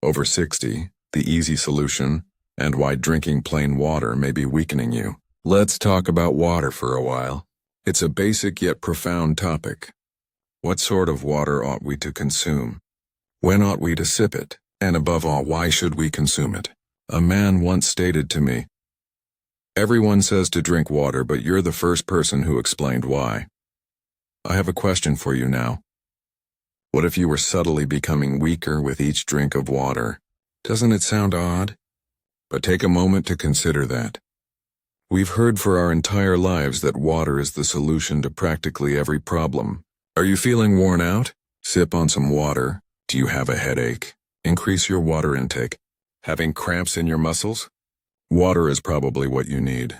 over 60, the easy solution, and why drinking plain water may be weakening you. Let's talk about water for a while. It's a basic yet profound topic. What sort of water ought we to consume? When ought we to sip it? And above all, why should we consume it? A man once stated to me, "Everyone says to drink water, but you're the first person who explained why." I have a question for you now. What if you were subtly becoming weaker with each drink of water? Doesn't it sound odd? But take a moment to consider that. We've heard for our entire lives that water is the solution to practically every problem. Are you feeling worn out? Sip on some water. Do you have a headache? Increase your water intake. Having cramps in your muscles? Water is probably what you need.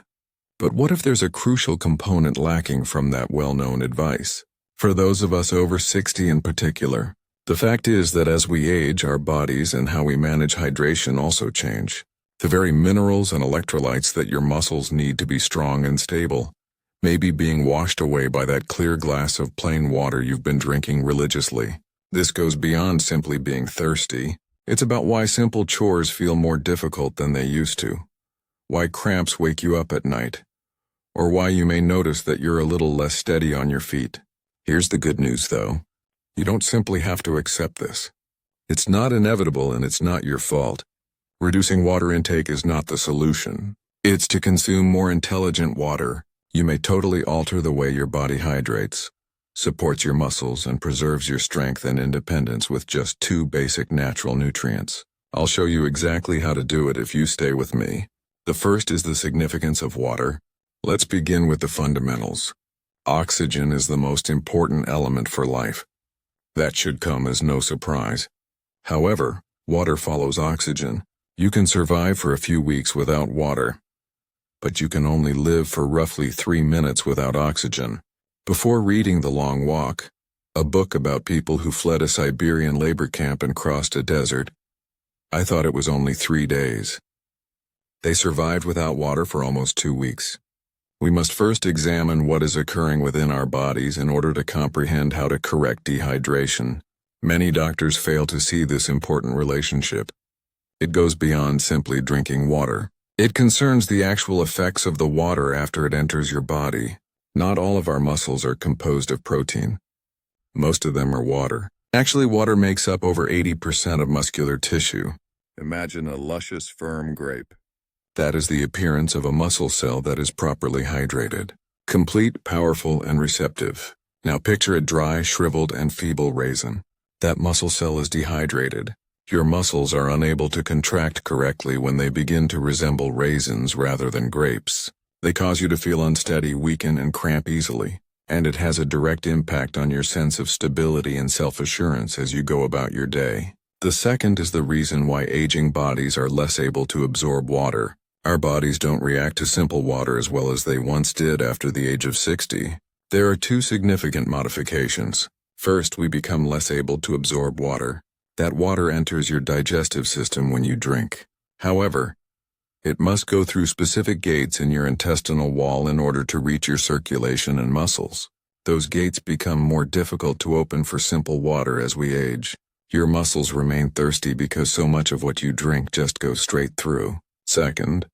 But what if there's a crucial component lacking from that well-known advice? For those of us over 60 in particular, the fact is that as we age, our bodies and how we manage hydration also change. The very minerals and electrolytes that your muscles need to be strong and stable may be being washed away by that clear glass of plain water you've been drinking religiously. This goes beyond simply being thirsty. It's about why simple chores feel more difficult than they used to, why cramps wake you up at night, or why you may notice that you're a little less steady on your feet. Here's the good news, though. You don't simply have to accept this. It's not inevitable and it's not your fault. Reducing water intake is not the solution. It's to consume more intelligent water. You may totally alter the way your body hydrates, supports your muscles, and preserves your strength and independence with just 2 basic natural nutrients. I'll show you exactly how to do it if you stay with me. The first is the significance of water. Let's begin with the fundamentals. Oxygen is the most important element for life. That should come as no surprise. However, water follows oxygen. You can survive for a few weeks without water, but you can only live for roughly 3 minutes without oxygen. Before reading The Long Walk, a book about people who fled a Siberian labor camp and crossed a desert, I thought it was only 3 days. They survived without water for almost 2 weeks. We must first examine what is occurring within our bodies in order to comprehend how to correct dehydration. Many doctors fail to see this important relationship. It goes beyond simply drinking water. It concerns the actual effects of the water after it enters your body. Not all of our muscles are composed of protein. Most of them are water. Actually, water makes up over 80% of muscular tissue. Imagine a luscious, firm grape. That is the appearance of a muscle cell that is properly hydrated. Complete, powerful, and receptive. Now picture a dry, shriveled, and feeble raisin. That muscle cell is dehydrated. Your muscles are unable to contract correctly when they begin to resemble raisins rather than grapes. They cause you to feel unsteady, weaken, and cramp easily, and it has a direct impact on your sense of stability and self-assurance as you go about your day. The second is the reason why aging bodies are less able to absorb water. Our bodies don't react to simple water as well as they once did after the age of 60. There are 2 significant modifications. First, we become less able to absorb water. That water enters your digestive system when you drink. However, it must go through specific gates in your intestinal wall in order to reach your circulation and muscles. Those gates become more difficult to open for simple water as we age. Your muscles remain thirsty because so much of what you drink just goes straight through. Second,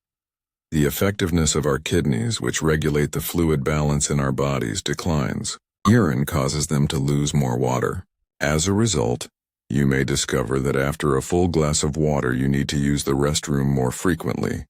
the effectiveness of our kidneys, which regulate the fluid balance in our bodies, declines. Urine causes them to lose more water. As a result, you may discover that after a full glass of water you need to use the restroom more frequently.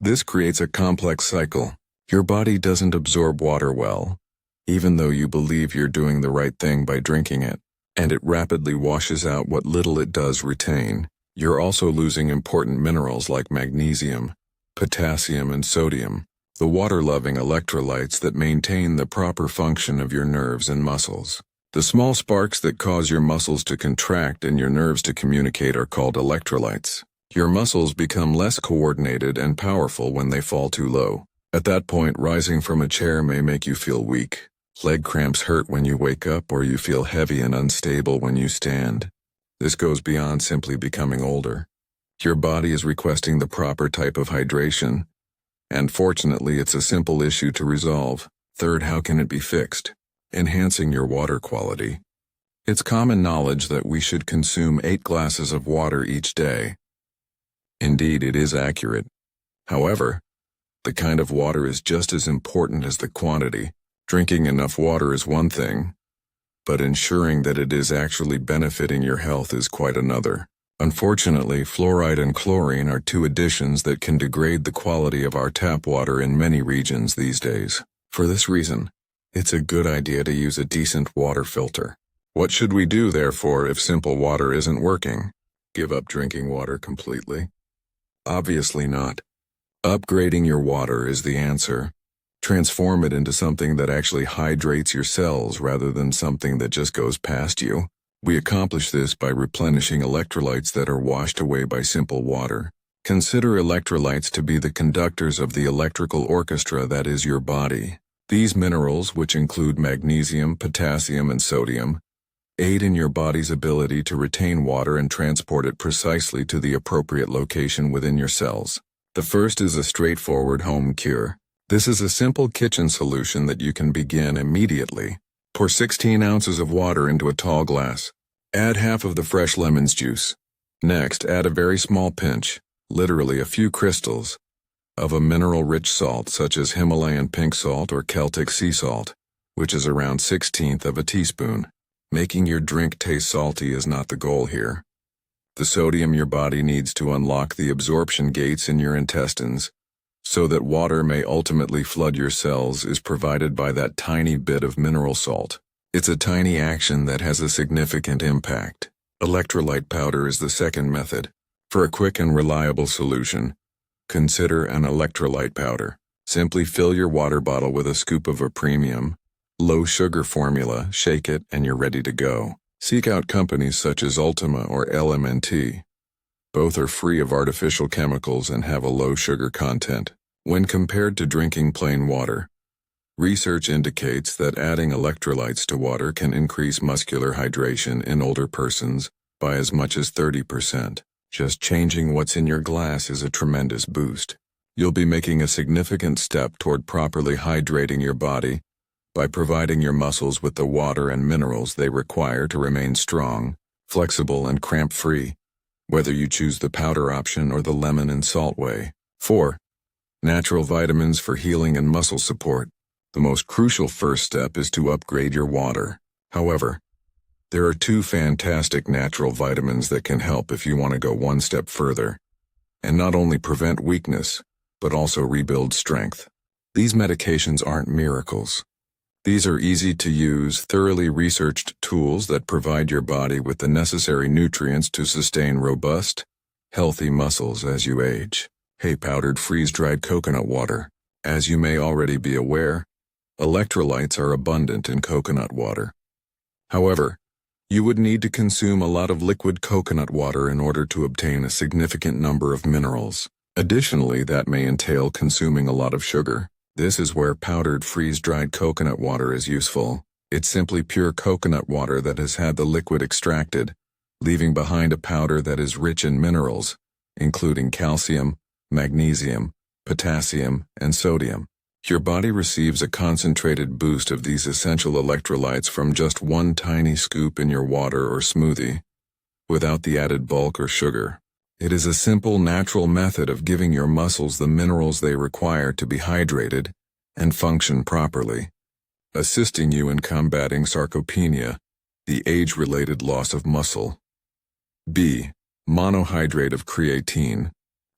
This creates a complex cycle. Your body doesn't absorb water well, even though you believe you're doing the right thing by drinking it, and it rapidly washes out what little it does retain. You're also losing important minerals like magnesium, potassium, and sodium, the water-loving electrolytes that maintain the proper function of your nerves and muscles. The small sparks that cause your muscles to contract and your nerves to communicate are called electrolytes. Your muscles become less coordinated and powerful when they fall too low. At that point, rising from a chair may make you feel weak. Leg cramps hurt when you wake up, or you feel heavy and unstable when you stand. This goes beyond simply becoming older. Your body is requesting the proper type of hydration, and fortunately it's a simple issue to resolve. Third, how can it be fixed? Enhancing your water quality. It's common knowledge that we should consume 8 glasses of water each day. Indeed, it is accurate. However, the kind of water is just as important as the quantity. Drinking enough water is one thing, but ensuring that it is actually benefiting your health is quite another. Unfortunately, fluoride and chlorine are 2 additions that can degrade the quality of our tap water in many regions these days. For this reason, it's a good idea to use a decent water filter. What should we do, therefore, if simple water isn't working? Give up drinking water completely? Obviously not. Upgrading your water is the answer. Transform it into something that actually hydrates your cells rather than something that just goes past you. We accomplish this by replenishing electrolytes that are washed away by simple water. Consider electrolytes to be the conductors of the electrical orchestra that is your body. These minerals, which include magnesium, potassium, and sodium, aid in your body's ability to retain water and transport it precisely to the appropriate location within your cells. The first is a straightforward home cure. This is a simple kitchen solution that you can begin immediately. Pour 16 ounces of water into a tall glass. Add half of the fresh lemon's juice. Next, add a very small pinch, literally a few crystals, of a mineral-rich salt such as Himalayan pink salt or Celtic sea salt, which is around 1/16 of a teaspoon. Making your drink taste salty is not the goal here. The sodium your body needs to unlock the absorption gates in your intestines, so that water may ultimately flood your cells, is provided by that tiny bit of mineral salt. It's a tiny action that has a significant impact. Electrolyte powder is the second method. For a quick and reliable solution, consider an electrolyte powder. Simply fill your water bottle with a scoop of a premium, low-sugar formula, shake it, and you're ready to go. Seek out companies such as Ultima or LMNT. Both are free of artificial chemicals and have a low sugar content. When compared to drinking plain water, research indicates that adding electrolytes to water can increase muscular hydration in older persons by as much as 30%. Just changing what's in your glass is a tremendous boost. You'll be making a significant step toward properly hydrating your body by providing your muscles with the water and minerals they require to remain strong, flexible, and cramp-free, whether you choose the powder option or the lemon and salt way. 4. Natural vitamins for healing and muscle support. The most crucial first step is to upgrade your water. However, there are 2 fantastic natural vitamins that can help if you want to go one step further, and not only prevent weakness, but also rebuild strength. These medications aren't miracles. These are easy-to-use, thoroughly researched tools that provide your body with the necessary nutrients to sustain robust, healthy muscles as you age. Hey, powdered freeze-dried coconut water. As you may already be aware, electrolytes are abundant in coconut water. However, you would need to consume a lot of liquid coconut water in order to obtain a significant number of minerals. Additionally, that may entail consuming a lot of sugar. This is where powdered freeze-dried coconut water is useful. It's simply pure coconut water that has had the liquid extracted, leaving behind a powder that is rich in minerals, including calcium, magnesium, potassium, and sodium. Your body receives a concentrated boost of these essential electrolytes from just one tiny scoop in your water or smoothie, without the added bulk or sugar. It is a simple, natural method of giving your muscles the minerals they require to be hydrated and function properly, assisting you in combating sarcopenia, the age-related loss of muscle. B. Monohydrate of creatine.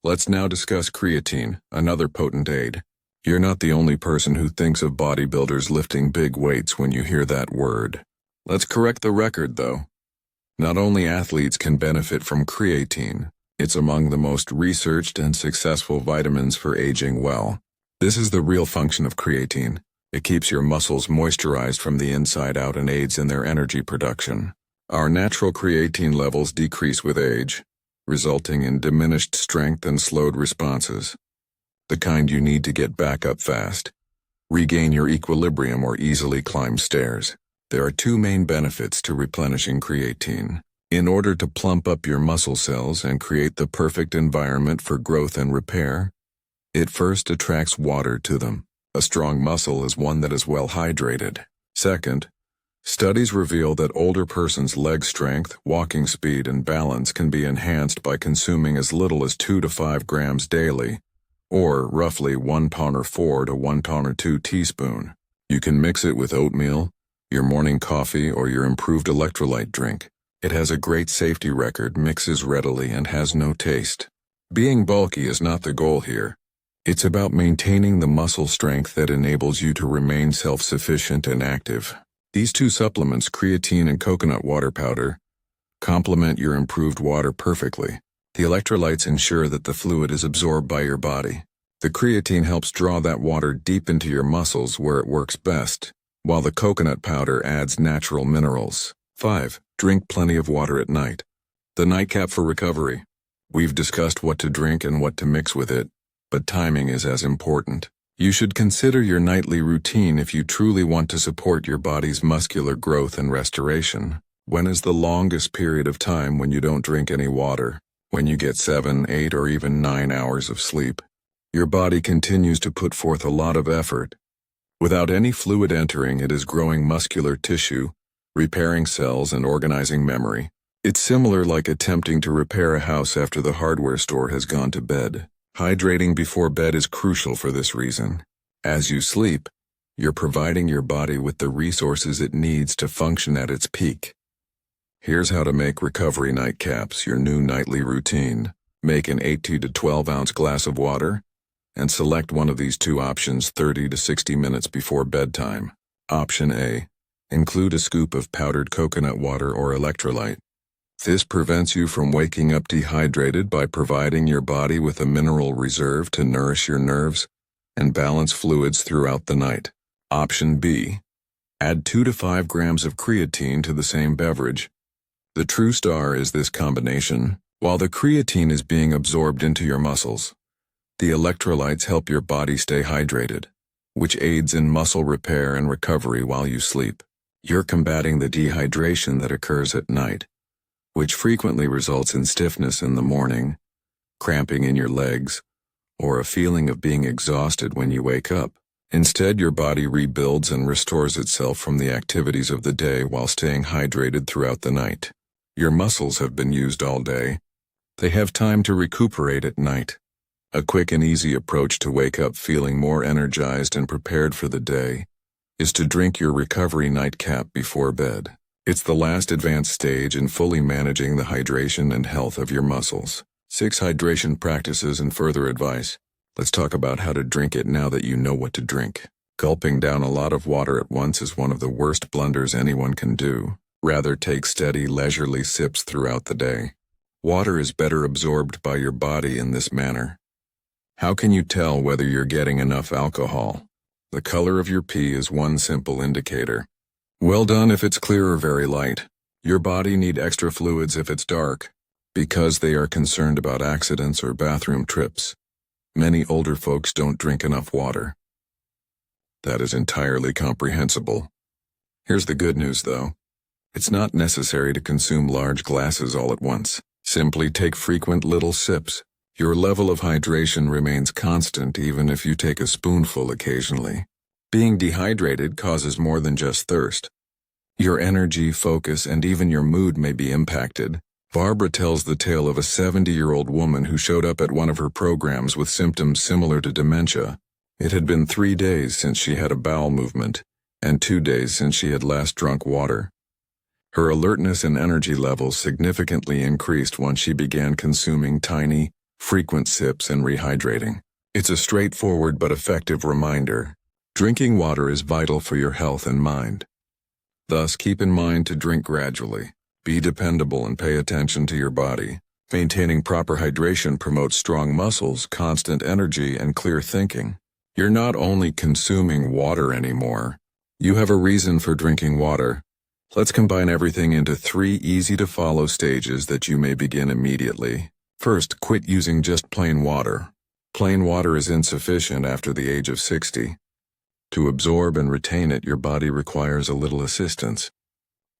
Let's now discuss creatine, another potent aid. You're not the only person who thinks of bodybuilders lifting big weights when you hear that word. Let's correct the record, though. Not only athletes can benefit from creatine, it's among the most researched and successful vitamins for aging well. This is the real function of creatine. It keeps your muscles moisturized from the inside out and aids in their energy production. Our natural creatine levels decrease with age, resulting in diminished strength and slowed responses. The kind you need to get back up fast, regain your equilibrium, or easily climb stairs. There are 2 main benefits to replenishing creatine. In order to plump up your muscle cells and create the perfect environment for growth and repair, it first attracts water to them. A strong muscle is one that is well hydrated. Second, Studies reveal that older persons' leg strength, walking speed, and balance can be enhanced by consuming as little as 2 to 5 grams daily, or roughly 1 pound or 4 to 1 pound or 2 teaspoon. You can mix it with oatmeal, your morning coffee, or your improved electrolyte drink. It has a great safety record, mixes readily, and has no taste. Being bulky is not the goal here. It's about maintaining the muscle strength that enables you to remain self-sufficient and active. These two supplements, creatine and coconut water powder, complement your improved water perfectly. The electrolytes ensure that the fluid is absorbed by your body. The creatine helps draw that water deep into your muscles where it works best, while the coconut powder adds natural minerals. 5. Drink plenty of water at night. The nightcap for recovery. We've discussed what to drink and what to mix with it, but timing is as important. You should consider your nightly routine if you truly want to support your body's muscular growth and restoration. When is the longest period of time when you don't drink any water? When you get 7, 8, or even 9 hours of sleep. Your body continues to put forth a lot of effort. Without any fluid entering, it is growing muscular tissue, repairing cells, and organizing memory. It's similar like attempting to repair a house after the hardware store has gone to bed. Hydrating before bed is crucial for this reason. As you sleep, you're providing your body with the resources it needs to function at its peak. Here's how to make recovery nightcaps your new nightly routine. Make an 8 to 12 ounce glass of water, and select one of these two options 30 to 60 minutes before bedtime. Option A. Include a scoop of powdered coconut water or electrolyte. This prevents you from waking up dehydrated by providing your body with a mineral reserve to nourish your nerves and balance fluids throughout the night. Option B. Add 2 to 5 grams of creatine to the same beverage. The true star is this combination. While the creatine is being absorbed into your muscles, the electrolytes help your body stay hydrated, which aids in muscle repair and recovery while you sleep. You're combating the dehydration that occurs at night, which frequently results in stiffness in the morning, cramping in your legs, or a feeling of being exhausted when you wake up. Instead, your body rebuilds and restores itself from the activities of the day while staying hydrated throughout the night. Your muscles have been used all day. They have time to recuperate at night. A quick and easy approach to wake up feeling more energized and prepared for the day is to drink your recovery nightcap before bed. It's the last advanced stage in fully managing the hydration and health of your muscles. 6 hydration practices and further advice. Let's talk about how to drink it now that you know what to drink. Gulping down a lot of water at once is one of the worst blunders anyone can do. Rather, take steady, leisurely sips throughout the day. Water is better absorbed by your body in this manner. How can you tell whether you're getting enough alcohol? The color of your pee is one simple indicator. Well done if it's clear or very light. Your body needs extra fluids if it's dark, because they are concerned about accidents or bathroom trips. Many older folks don't drink enough water. That is entirely comprehensible. Here's the good news, though. It's not necessary to consume large glasses all at once. Simply take frequent little sips. Your level of hydration remains constant even if you take a spoonful occasionally. Being dehydrated causes more than just thirst. Your energy, focus, and even your mood may be impacted. Barbara tells the tale of a 70-year-old woman who showed up at one of her programs with symptoms similar to dementia. It had been 3 days since she had a bowel movement, and 2 days since she had last drunk water. Her alertness and energy levels significantly increased once she began consuming tiny, frequent sips and rehydrating. It's a straightforward but effective reminder. Drinking water is vital for your health and mind. Thus, keep in mind to drink gradually. Be dependable and pay attention to your body. Maintaining proper hydration promotes strong muscles, constant energy, and clear thinking. You're not only consuming water anymore. You have a reason for drinking water. Let's combine everything into 3 easy-to-follow stages that you may begin immediately. First, quit using just plain water. Plain water is insufficient after the age of 60. To absorb and retain it, your body requires a little assistance.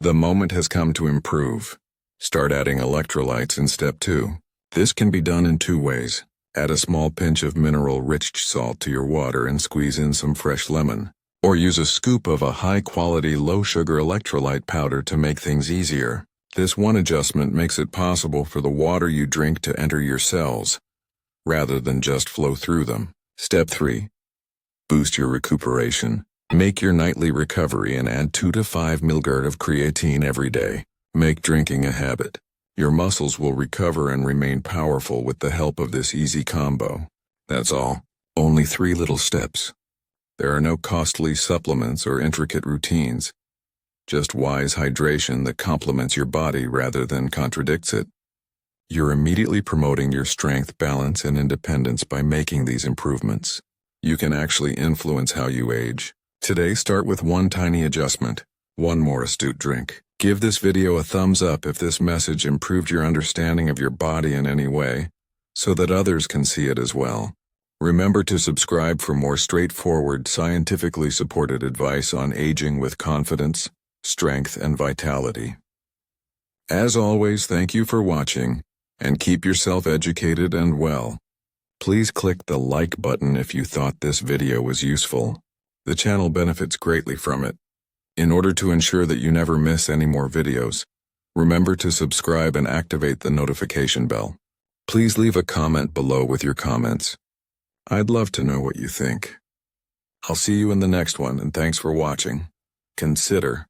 The moment has come to improve. Start adding electrolytes in step 2. This can be done in 2 ways. Add a small pinch of mineral-rich salt to your water and squeeze in some fresh lemon. Or use a scoop of a high-quality, low-sugar electrolyte powder to make things easier. This one adjustment makes it possible for the water you drink to enter your cells, rather than just flow through them. Step 3. Boost your recuperation. Make your nightly recovery and add 2 to 5 mg of creatine every day. Make drinking a habit. Your muscles will recover and remain powerful with the help of this easy combo. That's all. Only 3 little steps. There are no costly supplements or intricate routines. Just wise hydration that complements your body rather than contradicts it. You're immediately promoting your strength, balance, and independence by making these improvements. You can actually influence how you age. Today, start with one tiny adjustment, one more astute drink. Give this video a thumbs up if this message improved your understanding of your body in any way, so that others can see it as well. Remember to subscribe for more straightforward, scientifically supported advice on aging with confidence, strength, and vitality. As always, thank you for watching, and keep yourself educated and well. Please click the like button if you thought this video was useful. The channel benefits greatly from it. In order to ensure that you never miss any more videos, remember to subscribe and activate the notification bell. Please leave a comment below with your comments. I'd love to know what you think. I'll see you in the next one, and thanks for watching. Consider